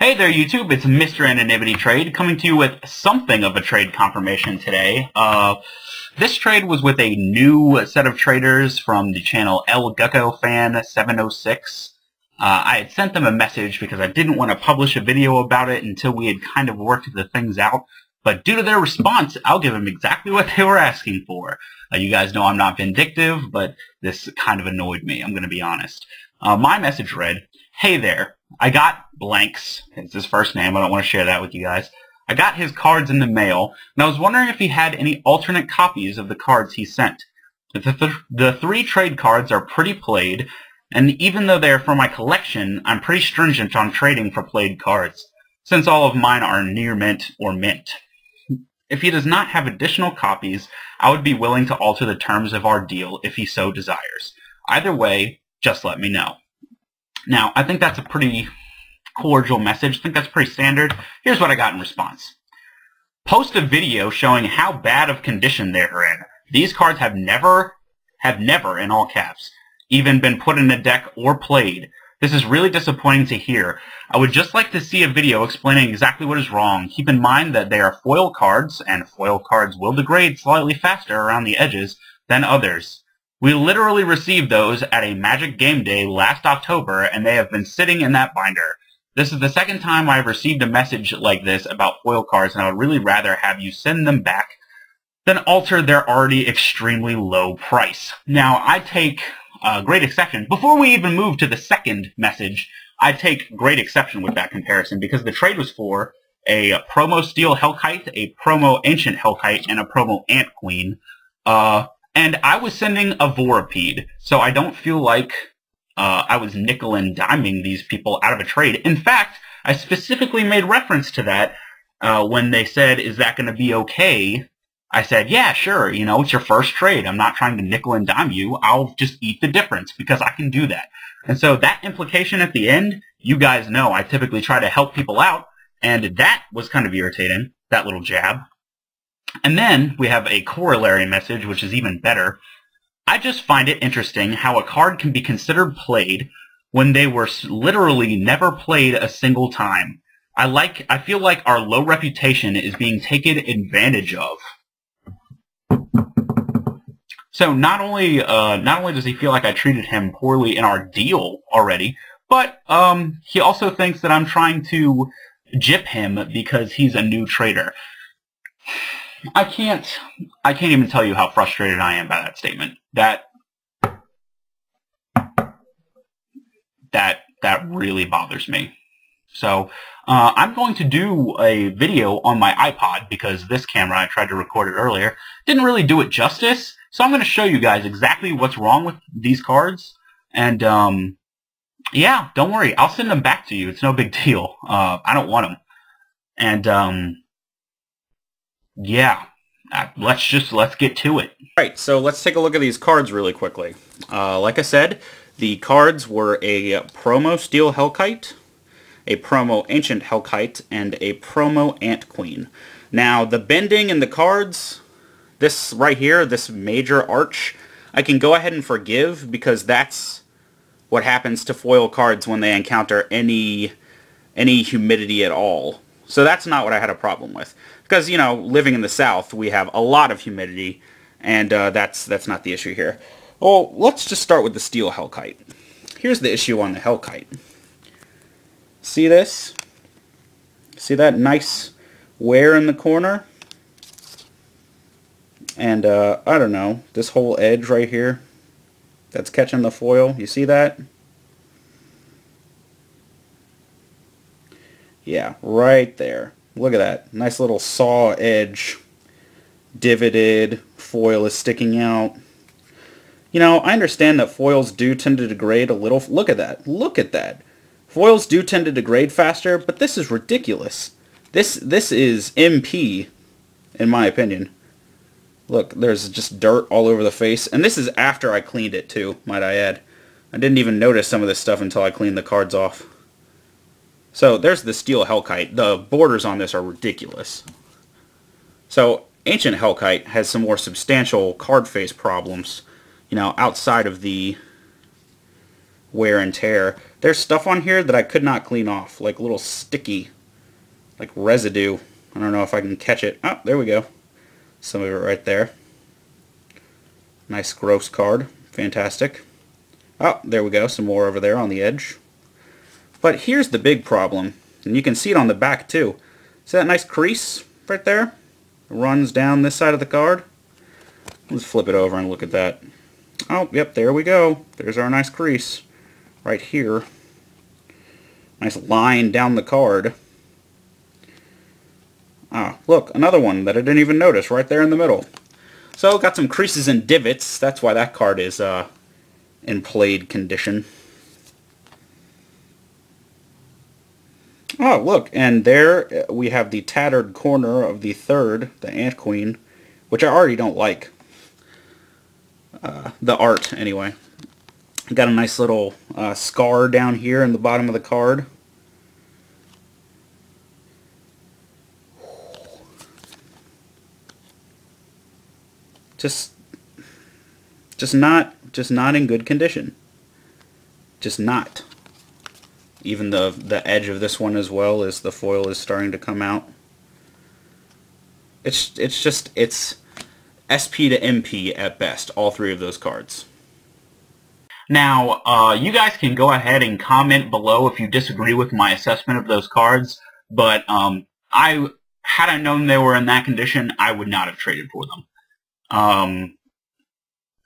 Hey there YouTube, it's Mr. Anonymity Trade coming to you with something of a trade confirmation today. This trade was with a new set of traders from the channel Lgeckofan706. I had sent them a message because I didn't want to publish a video about it until we had kind of worked the things out. But due to their response, I'll give them exactly what they were asking for. You guys know I'm not vindictive, but this kind of annoyed me, I'm going to be honest. My message read, "Hey there, I got blanks," it's his first name, I don't want to share that with you guys. "I got his cards in the mail, and I was wondering if he had any alternate copies of the cards he sent. The three trade cards are pretty played, and even though they are for my collection, I'm pretty stringent on trading for played cards, since all of mine are near mint or mint. If he does not have additional copies, I would be willing to alter the terms of our deal if he so desires. Either way, just let me know." Now, I think that's a pretty cordial message. I think that's pretty standard. Here's what I got in response. "Post a video showing how bad of condition they're in. These cards have never, in all caps, even been put in a deck or played. This is really disappointing to hear. I would just like to see a video explaining exactly what is wrong. Keep in mind that they are foil cards, and foil cards will degrade slightly faster around the edges than others. We literally received those at a Magic Game Day last October, and they have been sitting in that binder. This is the second time I've received a message like this about foil cards, and I would really rather have you send them back than alter their already extremely low price." Now, I take great exception. Before we even move to the second message, I take great exception with that comparison, because the trade was for a promo Steel Hellkite, a promo Ancient Hellkite, and a promo Ant Queen. And I was sending a Vorapede, so I don't feel like I was nickel and diming these people out of a trade. In fact, I specifically made reference to that when they said, "Is that going to be okay?" I said, "Yeah, sure, you know, it's your first trade. I'm not trying to nickel and dime you. I'll just eat the difference because I can do that." And so that implication at the end, you guys know I typically try to help people out, and that was kind of irritating, that little jab. And then we have a corollary message, which is even better. "I just find it interesting how a card can be considered played when they were literally never played a single time. I feel like our low reputation is being taken advantage of." So not only does he feel like I treated him poorly in our deal already, but he also thinks that I'm trying to gyp him because he's a new trader. I can't even tell you how frustrated I am by that statement. That really bothers me. So I'm going to do a video on my iPod, because this camera, I tried to record it earlier, didn't really do it justice. So I'm going to show you guys exactly what's wrong with these cards. And yeah, don't worry, I'll send them back to you. It's no big deal. I don't want them. And yeah, let's get to it. Alright, so let's take a look at these cards really quickly. Like I said, the cards were a promo Steel Hellkite, a promo Ancient Hellkite, and a promo Ant Queen. Now, the bending in the cards, this right here, this major arch, I can go ahead and forgive, because that's what happens to foil cards when they encounter any humidity at all. So that's not what I had a problem with. Because, you know, living in the South, we have a lot of humidity, and that's not the issue here. Well, let's just start with the Steel Hellkite. Here's the issue on the Hellkite. See this? See that nice wear in the corner? And, I don't know, this whole edge right here that's catching the foil, you see that? Yeah, right there. Look at that. Nice little saw edge. Divoted. Foil is sticking out. You know, I understand that foils do tend to degrade a little. Look at that. Look at that. Foils do tend to degrade faster, but this is ridiculous. This is MP, in my opinion. Look, there's just dirt all over the face. And this is after I cleaned it, too, might I add. I didn't even notice some of this stuff until I cleaned the cards off. So there's the Steel Hellkite. The borders on this are ridiculous. So Ancient Hellkite has some more substantial card face problems, you know, outside of the wear and tear. There's stuff on here that I could not clean off, like little sticky, like residue. I don't know if I can catch it. Oh, there we go. Some of it right there. Nice gross card. Fantastic. Oh, there we go. Some more over there on the edge. But here's the big problem, and you can see it on the back too. See that nice crease right there? It runs down this side of the card. Let's flip it over and look at that. Oh, yep, there we go. There's our nice crease right here. Nice line down the card. Ah, look, another one that I didn't even notice right there in the middle. So, got some creases and divots. That's why that card is in played condition. Oh, look, and there we have the tattered corner of the third, the Ant Queen, which I already don't like. The art, anyway. Got a nice little scar down here in the bottom of the card. Just not in good condition. Just not. Even the edge of this one as well as the foil is starting to come out. It's SP to MP at best, all three of those cards. Now, you guys can go ahead and comment below if you disagree with my assessment of those cards, but had I known they were in that condition, I would not have traded for them.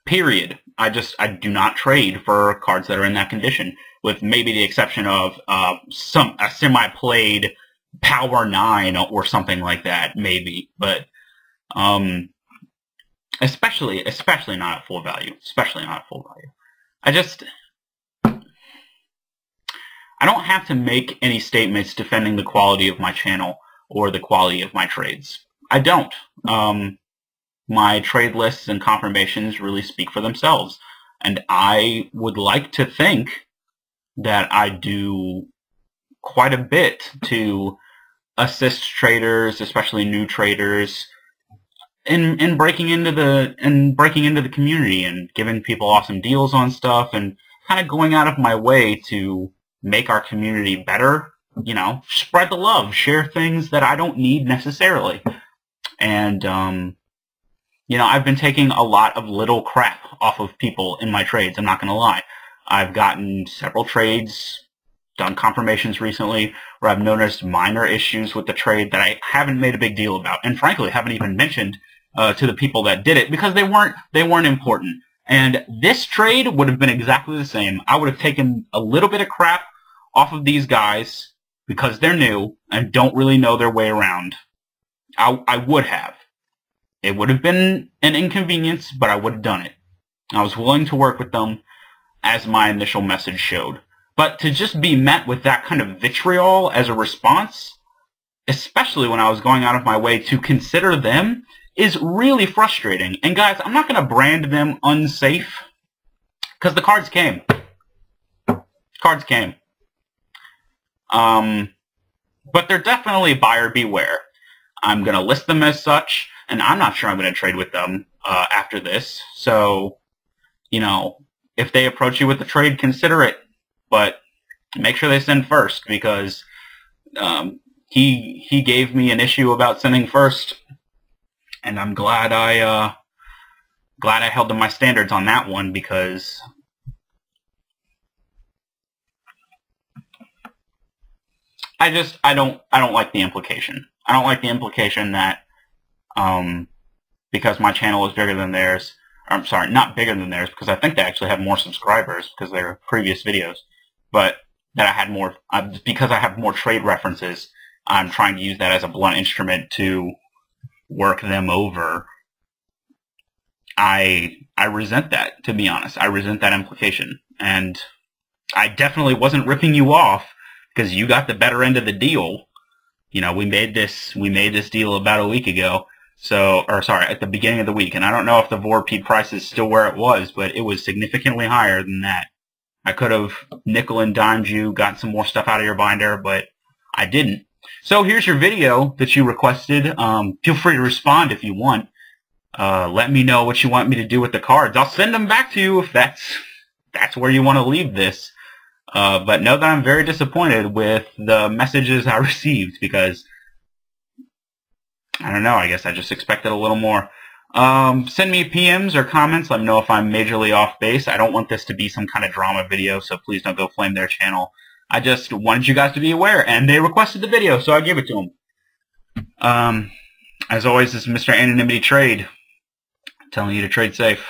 Period. I do not trade for cards that are in that condition, with maybe the exception of a semi-played Power 9 or something like that, maybe. But especially not at full value. Especially not at full value. I don't have to make any statements defending the quality of my channel or the quality of my trades. I don't. My trade lists and confirmations really speak for themselves. And I would like to think that I do quite a bit to assist traders, especially new traders, in breaking into the community and giving people awesome deals on stuff and kind of going out of my way to make our community better. You know, spread the love, share things that I don't need necessarily. And you know, I've been taking a lot of little crap off of people in my trades, I'm not going to lie. I've gotten several trades, done confirmations recently, where I've noticed minor issues with the trade that I haven't made a big deal about, and frankly haven't even mentioned to the people that did it, because they weren't important. And this trade would have been exactly the same. I would have taken a little bit of crap off of these guys, because they're new and don't really know their way around. I would have. It would have been an inconvenience, but I would have done it. I was willing to work with them, as my initial message showed. But to just be met with that kind of vitriol as a response, especially when I was going out of my way to consider them, is really frustrating. And guys, I'm not going to brand them unsafe, because the cards came. Cards came. But they're definitely buyer beware. I'm going to list them as such, and I'm not sure I'm going to trade with them after this. So, you know, if they approach you with the trade, consider it. But make sure they send first, because he gave me an issue about sending first, and I'm glad I held to my standards on that one, because I don't like the implication. I don't like the implication that because my channel is bigger than theirs, I'm sorry, not bigger than theirs, because I think they actually have more subscribers because they're previous videos, but that I had more, because I have more trade references, I'm trying to use that as a blunt instrument to work them over. I resent that, to be honest. I resent that implication, and I definitely wasn't ripping you off because you got the better end of the deal. You know, we made this deal about a week ago. So, or sorry, at the beginning of the week, and I don't know if the Vorpede price is still where it was, but it was significantly higher than that. I could have nickel and dimed you, got some more stuff out of your binder, but I didn't. So here's your video that you requested. Feel free to respond if you want. Let me know what you want me to do with the cards. I'll send them back to you if that's where you want to leave this. But know that I'm very disappointed with the messages I received because, I don't know, I guess I just expected a little more. Send me PMs or comments. Let me know if I'm majorly off base. I don't want this to be some kind of drama video, so please don't go flame their channel. I just wanted you guys to be aware, and they requested the video, so I gave it to them. As always, this is Mr. Anonymity Trade, telling you to trade safe.